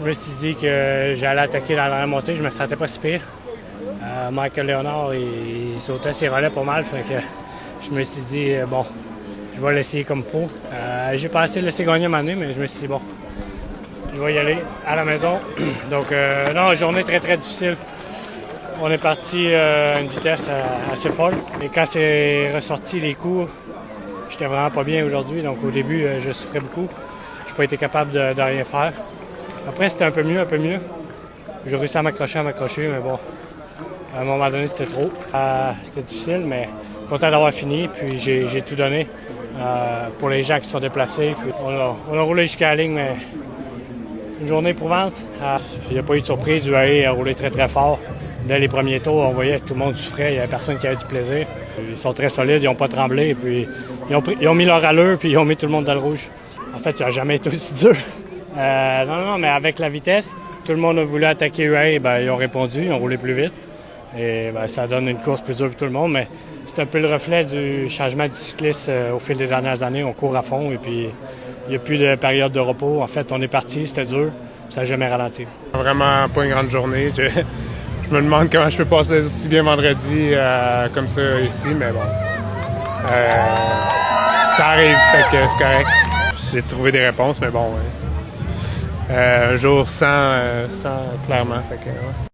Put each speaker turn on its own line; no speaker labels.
me suis dit que j'allais attaquer dans la montée. Je me sentais pas si pire. Michael Léonard, il sautait ses relais pas mal. Fait que je me suis dit, bon, je vais l'essayer comme il faut. J'ai pas assez laissé gagner ma année, mais je me suis dit, bon, je vais y aller à la maison. Donc, non, journée très, très difficile. On est parti à une vitesse assez folle. Et quand c'est ressorti les coups, j'étais vraiment pas bien aujourd'hui. Donc, au début, je souffrais beaucoup. Je n'ai pas été capable de rien faire. Après, c'était un peu mieux. J'ai réussi à m'accrocher, mais bon, à un moment donné, c'était trop. C'était difficile, mais content d'avoir fini. Puis j'ai tout donné pour les gens qui sont déplacés. Puis on a roulé jusqu'à la ligne, mais une journée éprouvante. Il n'y a pas eu de surprise. UAE a roulé très, très fort. Dès les premiers tours, on voyait que tout le monde souffrait. Il n'y avait personne qui avait du plaisir. Ils sont très solides, ils n'ont pas tremblé. Puis ils ont mis leur allure, puis ils ont mis tout le monde dans le rouge. En fait, ça n'a jamais été aussi dur. Non, mais avec la vitesse, tout le monde a voulu attaquer UAE. Ils ont répondu, ils ont roulé plus vite. Et ça donne une course plus dure pour tout le monde. Mais c'est un peu le reflet du changement du cycliste au fil des dernières années. On court à fond et puis il n'y a plus de période de repos. En fait, on est parti, c'était dur. Ça n'a jamais ralenti.
Vraiment pas une grande journée. Je me demande comment je peux passer aussi bien vendredi comme ça ici, mais bon. Ça arrive, fait que c'est correct. J'ai trouvé des réponses, mais bon. Un jour sans clairement, fait que ouais.